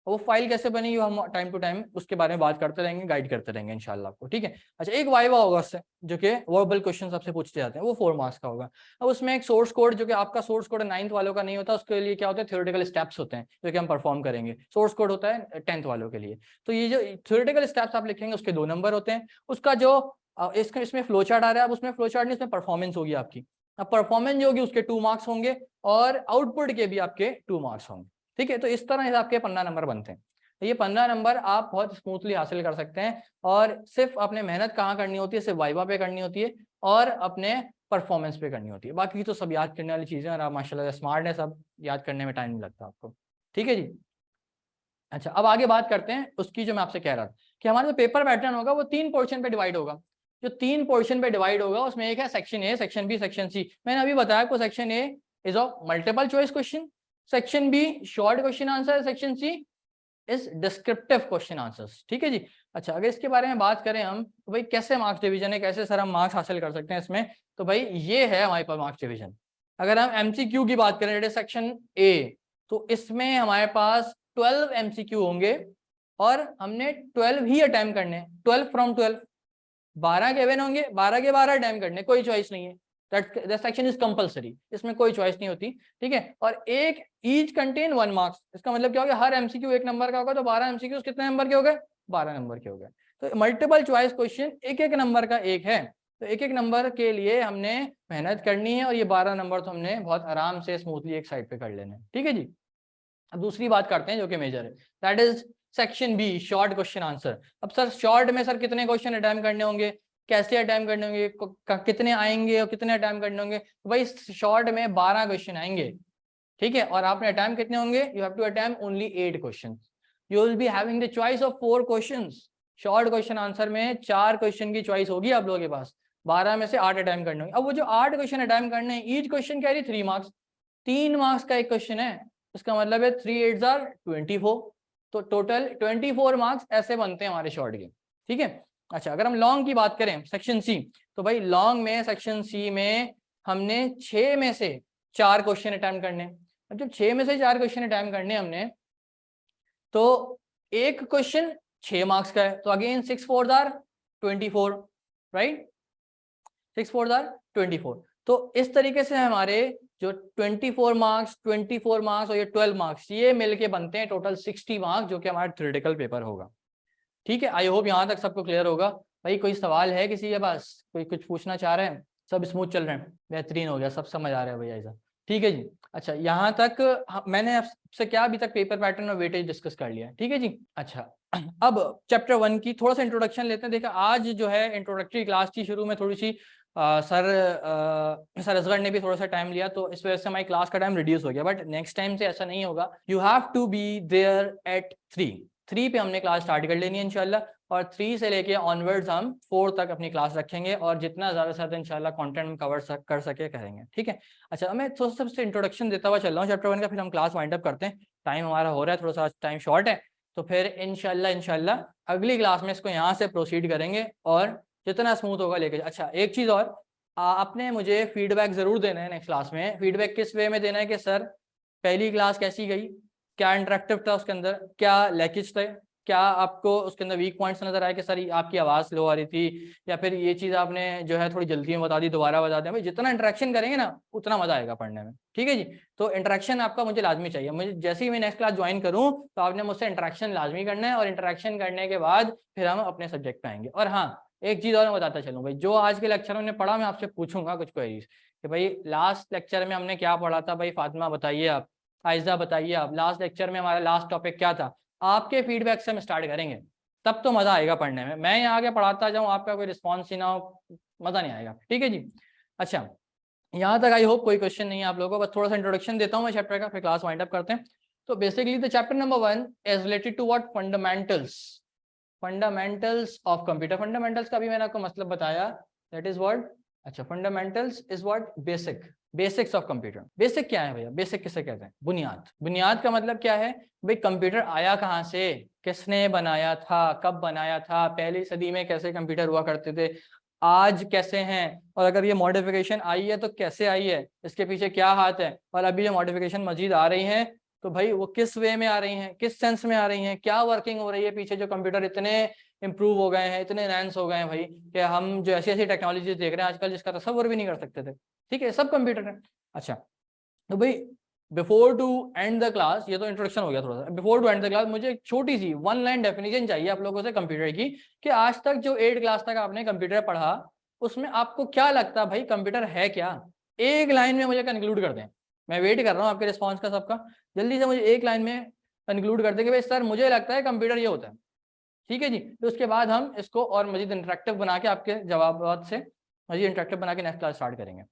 Speaker 1: वो फाइल कैसे बनेगी हम टाइम टू टाइम उसके बारे में बात करते रहेंगे, गाइड करते रहेंगे इंशाल्लाह आपको, ठीक है। अच्छा, एक वाइवा होगा उससे, जो कि वर्बल क्वेश्चन आपसे पूछते जाते हैं, वो 4 मार्क्स का होगा। अब उसमें एक सोर्स कोड, जो कि आपका सोर्स कोड 9th वालों का नहीं होता, उसके लिए क्या होता है, थ्योरेटिकल स्टेप्स होते हैं जो कि हम परफॉर्म करेंगे। सोर्स कोड होता है 10th वालों के लिए। तो ये जो थ्योरेटिकल स्टेप्स आप लिखेंगे उसके 2 नंबर होते हैं। उसका जो इसमें फ्लो चार्ट आ रहा है, अब उसमें फ्लो चार्ट नहीं, इसमें परफॉर्मेंस होगी आपकी। अब परफॉर्मेंस जो होगी उसके 2 मार्क्स होंगे, और आउटपुट के भी आपके 2 मार्क्स होंगे, ठीक है। तो इस तरह से आपके 15 नंबर बनते हैं। ये 15 नंबर आप बहुत स्मूथली हासिल कर सकते हैं। और सिर्फ अपने मेहनत कहाँ करनी होती है? सिर्फ वाइवा पे करनी होती है और अपने परफॉर्मेंस पे करनी होती है। बाकी तो सब याद करने वाली चीजें, और आप माशाल्लाह स्मार्ट है, सब याद करने में टाइम नहीं लगता आपको, ठीक है जी। अच्छा, अब आगे बात करते हैं उसकी, जो मैं आपसे कह रहा था कि हमारा जो पेपर पैटर्न होगा वो 3 पोर्शन पे डिवाइड होगा। जो 3 पोर्शन पे डिवाइड होगा उसमें एक है section A, section B, section C. मैंने अभी बताया आपको, section A is of multiple choice question, section B short question answer, section C is descriptive question answers, ठीक है जी। अच्छा, अगर इसके बारे में बात करें हम, तो भाई कैसे मार्क्स डिवीजन है, कैसे सर हम मार्क्स हासिल कर सकते हैं इसमें, तो भाई ये है हमारे पास मार्क्स डिवीजन। अगर हम एमसीक्यू की बात करें, सेक्शन ए, तो इसमें हमारे पास 12 एमसीक्यू होंगे, और हमने 12 ही अटेम्प्ट करने, 12 फ्रॉम 12, 12 गिवन होंगे, 12 के 12 अटेम्प्ट करने, कोई चॉइस नहीं है। दैट सेक्शन इज कंपलसरी, इसमें कोई चॉइस नहीं होती, ठीक है। और एक ईच कंटेन 1 मार्क्स, इसका मतलब क्या हो गया, हर एमसीक्यू 1 नंबर का होगा, तो 12 एमसीक्यू कितने नंबर के हो गए? 12 नंबर के हो गए। तो मल्टीपल चॉइस क्वेश्चन 1-1 नंबर का एक है, तो 1-1 नंबर के लिए हमने मेहनत करनी है, और ये 12 नंबर तो हमने बहुत आराम से स्मूथली एक साइड पे कर लेने हैं, ठीक है जी। अब दूसरी बात करते हैं जो कि मेजर है, that is section B, short question answer. अब सर शॉर्ट में सर कितने क्वेश्चन अटेम्प्ट करने होंगे, कैसे अटेम्प्ट करने होंगे, कितने आएंगे और कितने अटेम्प्ट करने होंगे? तो भाई शॉर्ट में 12 क्वेश्चन आएंगे, ठीक है। और आपने अटेम्प्ट कितने होंगे? You have to attempt only 8 question. You will be having the choice of 4 questions. Short question answer में 4 क्वेश्चन की चॉइस होगी आप लोगों के पास, 12 में से 8 अटेम्प्ट करने होंगे। अब वो जो 8 क्वेश्चन अटेम्प्ट करने हैं, each question carry 3 marks, 3 marks का एक क्वेश्चन है, इसका मतलब है 3 8 आर 24, तो टोटल 24 मार्क्स ऐसे बनते हैं हमारे शॉर्ट के, ठीक है। अच्छा, अगर हम लॉन्ग की बात करें, सेक्शन सी, तो भाई लॉन्ग में, सेक्शन सी में हमने 6 में से 4 क्वेश्चन अटेम्प्ट करने। अब जब 6 में से 4 क्वेश्चन अटेम्प्ट करने हमने, तो एक क्वेश्चन 6 मार्क्स का है, तो अगेन 6 4 आर 24, राइट, 6 4 आर 24। तो इस तरीके से हमारे जो 24 मार्क्स, 24 मार्क्स और ये 12 मार्क्स, ये मिलके बनते हैं टोटल 60 मार्क्स, जो कि हमारा थ्योरेटिकल पेपर होगा, ठीक है। आई होप यहाँ तक सबको क्लियर होगा। भाई कोई सवाल है किसी के पास, कोई कुछ पूछना चाह रहे हैं? सब स्मूथ चल रहे हैं, बेहतरीन हो गया, सब समझ आ रहा है भैया ऐसा, ठीक है जी। अच्छा, यहाँ तक मैंने आपसे क्या अभी तक पेपर पैटर्न और वेटेज डिस्कस कर लिया है, ठीक है जी। अच्छा, अब चैप्टर 1 की थोड़ा सा इंट्रोडक्शन लेते हैं। देखा, आज जो है इंट्रोडक्टरी क्लास थी, शुरू में थोड़ी सी सर असगर ने भी थोड़ा सा टाइम लिया, तो इस वजह से हमारी क्लास का टाइम रिड्यूस हो गया, बट नेक्स्ट टाइम से ऐसा नहीं होगा। You have to be there at 3 पे हमने क्लास स्टार्ट कर लेनी है इंशाल्लाह, और 3 से लेके ऑनवर्ड्स हम 4 तक अपनी क्लास रखेंगे, और जितना ज़्यादा से ज़्यादा इंशाल्लाह कंटेंट हम कवर कर सके करेंगे, ठीक है। अच्छा, मैं थोड़ा सा सबसे इंट्रोडक्शन देता हुआ चल रहा हूँ चैप्टर 1 का, फिर हम क्लास वाइंड अप करते हैं। टाइम हमारा हो रहा है, थोड़ा सा टाइम शॉर्ट है, तो फिर इंशाल्लाह अगली क्लास में इसको यहाँ से प्रोसीड करेंगे, और जितना स्मूथ होगा लेके। अच्छा, एक चीज़ और, आपने मुझे फीडबैक ज़रूर देना है नेक्स्ट क्लास में। फीडबैक किस वे में देना है कि सर पहली क्लास कैसी गई, क्या इंटरेक्टिव था उसके अंदर, क्या लैकेज थे, क्या आपको उसके अंदर वीक पॉइंट्स नजर आए कि सर आपकी आवाज़ स्लो आ रही थी, या फिर ये चीज़ आपने जो है थोड़ी जल्दी में बता दी, दोबारा बता दें। भाई जितना इंटरेक्शन करेंगे ना उतना मजा आएगा पढ़ने में, ठीक है जी। तो इंटरेक्शन आपका मुझे लाजमी चाहिए। मुझे जैसे ही मैं नेक्स्ट क्लास ज्वाइन करूँ, तो आपने मुझसे इंटरेक्शन लाजमी करना है, और इंटरेक्शन करने के बाद फिर हम अपने सब्जेक्ट पे आएंगे। और हाँ, एक चीज़ और मैं बताता चलूँ भाई, जो आज के लेक्चर में पढ़ा, मैं आपसे पूछूंगा कुछ क्वेरीज कि भाई लास्ट लेक्चर में हमने क्या पढ़ा था। भाई फातिमा बताइए आप, आयजा बताइए आप, लास्ट लेक्चर में हमारा लास्ट टॉपिक क्या था। आपके फीडबैक से हम स्टार्ट करेंगे, तब तो मज़ा आएगा पढ़ने में। मैं यहाँ आके पढ़ाता जाऊँ, आपका कोई रिस्पॉन्स ही ना हो, मज़ा नहीं आएगा। ठीक है जी। अच्छा, यहाँ तक आई होप कोई क्वेश्चन नहीं है आप लोगों को। बस थोड़ा सा इंट्रोडक्शन देता हूँ मैं चैप्टर का, फिर क्लास वाइंड अप करते हैं। तो basically the chapter number 1 is related to what, fundamentals, fundamentals of computer. Fundamentals का भी मैंने आपको मतलब बताया, दैट इज व्हाट। अच्छा, fundamentals is what, basic, basics of computer. Basic क्या है भैया, बेसिक किसे कहते हैं? बुनियाद। बुनियाद का मतलब क्या है भाई, कंप्यूटर आया कहाँ से, किसने बनाया था, कब बनाया था, पहली सदी में कैसे कंप्यूटर हुआ करते थे, आज कैसे हैं, और अगर ये मॉडिफिकेशन आई है तो कैसे आई है, इसके पीछे क्या हाथ है, और अभी जो मॉडिफिकेशन मजीद आ रही हैं तो भाई वो किस वे में आ रही हैं, किस सेंस में आ रही हैं, क्या वर्किंग हो रही है पीछे। जो कंप्यूटर इतने इंप्रूव हो गए हैं, इतने एनहांस हो गए हैं भाई, कि हम जो ऐसी ऐसी टेक्नोलॉजीज देख रहे हैं आजकल जिसका तसव्वुर भी नहीं कर सकते थे। ठीक है, सब कंप्यूटर है। अच्छा, तो भाई before to end the class, ये तो इंट्रोडक्शन हो गया थोड़ा सा, before to end the class मुझे एक छोटी सी 1 लाइन डेफिनेशन चाहिए आप लोगों से कंप्यूटर की, कि आज तक जो 8 क्लास तक आपने कंप्यूटर पढ़ा, उसमें आपको क्या लगता है भाई कंप्यूटर है क्या? एक लाइन में मुझे कंक्लूड कर दें। मैं वेट कर रहा हूँ आपके रिस्पॉन्स का सबका, जल्दी से मुझे एक लाइन में कंक्लूड कर दें कि भाई सर मुझे लगता है कंप्यूटर ये होता है। ठीक है जी। तो उसके बाद हम इसको और मजीद इंटरेक्टिव बना के, आपके जवाब से मजीद इंटरेक्टिव बना के नेक्स्ट क्लास स्टार्ट करेंगे।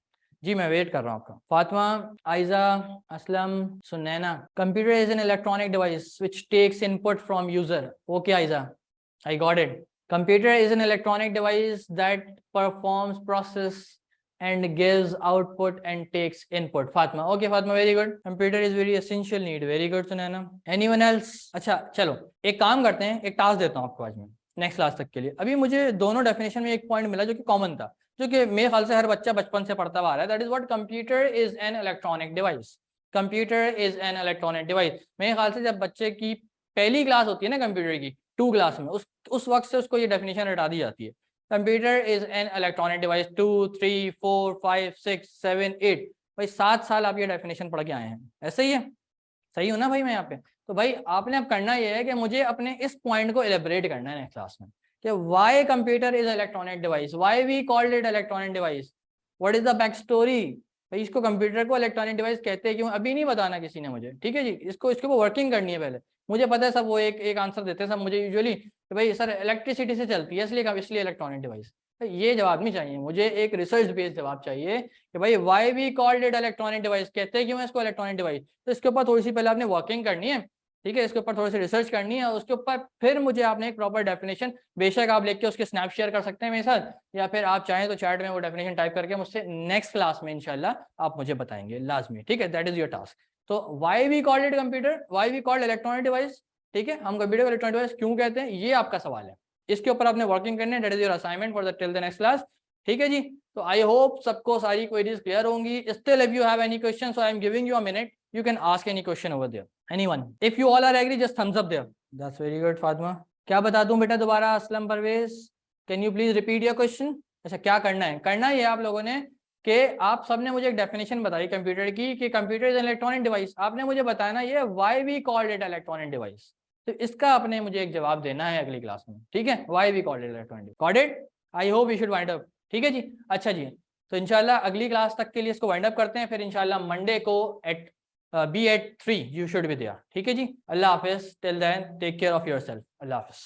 Speaker 1: जी मैं वेट कर रहा हूँ आपका। Fatima, Aiza, Aslam, Sunaina. Computer is an electronic device which takes input from user. Okay Aiza, I got it. Computer is an electronic device that performs process and gives output and takes input. Fatma, okay Fatma, very good. Computer is very essential need. Very good Sunaina. Anyone else? अच्छा चलो एक काम करते हैं, एक task देता हूँ आपको आज मैं नेक्स्ट क्लास तक के लिए। अभी मुझे दोनों डेफिनेशन में एक पॉइंट मिला जो कि कॉमन था, जो कि मेरे ख्याल से हर बच्चा बचपन से पढ़ता हुआ आ रहा है। That is what, computer is an electronic device. Computer is an electronic device. मेरे ख्याल से जब बच्चे की पहली क्लास होती है ना कंप्यूटर की, 2 क्लास में, उस वक्त से उसको ये डेफिनेशन हटा दी जाती है। Computer is an electronic device. 2 3 4 5 6 7 8, भाई 7 साल आप ये डेफिनेशन पढ़ के आए हैं, ऐसे ही है? सही हूँ ना भाई मैं यहाँ पे? तो भाई आपने अब करना ये है कि मुझे अपने इस पॉइंट को एलेबरेट करना है नेक्स्ट क्लास में, कि why computer is electronic device, why we called it electronic device, what is the back story. भाई इसको कंप्यूटर को इलेक्ट्रॉनिक डिवाइस कहते हैं क्यों, अभी नहीं बताना किसी ने मुझे। ठीक है जी, इसको इसके ऊपर वर्किंग करनी है पहले। मुझे पता है सब वो एक एक आंसर देते हैं सब मुझे यूजुअली, कि भाई सर इलेक्ट्रिसिटी से चलती है इसलिए इलेक्ट्रॉनिक डिवाइस। ये जवाब नहीं चाहिए मुझे, एक रिसर्च बेस्ड जवाब चाहिए कि भाई why we called it electronic device, कहते हैं क्यों है इसको इलेक्ट्रॉनिक डिवाइस। तो इसके ऊपर थोड़ी सी पहले आपने वर्किंग करनी है। ठीक है, इसके ऊपर थोड़ी सी रिसर्च करनी है, और उसके ऊपर फिर मुझे आपने एक प्रॉपर डेफिनेशन, बेशक आप लिख के उसके स्नैप शेयर कर सकते हैं मेरे साथ, या फिर आप चाहें तो चैट में वो डेफिनेशन टाइप करके मुझसे नेक्स्ट क्लास में इंशाल्लाह आप मुझे बताएंगे लाजमी। ठीक है, दैट इज योर टास्क। तो why we called it computer, why we called electronic device, ठीक है, हम कंप्यूटर को इलेक्ट्रॉनिक डिवाइस क्यों कहते हैं, ये आपका सवाल है। इसके ऊपर आपने वर्किंग करनी है, that is your assignment for the till the next class. ठीक है जी। तो आई होप सबको सारी क्वेरीज क्लियर होंगी। Still if you have any question, so I am giving you a minute, you can ask any question over there. Anyone? If you all are agree, just thumbs up there. That's very good, Fatima. क्या बता दूं बेटा दोबारा? Aslam Parvez, can you please repeat your question? अच्छा, क्या करना है? करना ये आप लोगों ने कि आप सबने मुझे एक डेफिनेशन बताई कंप्यूटर की, कि कंप्यूटर इज इलेक्ट्रॉनिक डिवाइस। आपने मुझे बताना ये why we called it electronic device. तो इसका आपने मुझे एक जवाब देना है अगली क्लास में। ठीक है, why we called it electronic. Got it? I hope you should wind up. ठीक है जी। अच्छा जी, तो इंशाल्लाह अगली क्लास तक के लिए इसको वाइंड अप करते हैं, फिर इंशाल्लाह मंडे को at be at 3 you should be there. ठीक है जी। अल्लाह हाफिज, till then take care of yourself. अल्लाह हाफिज।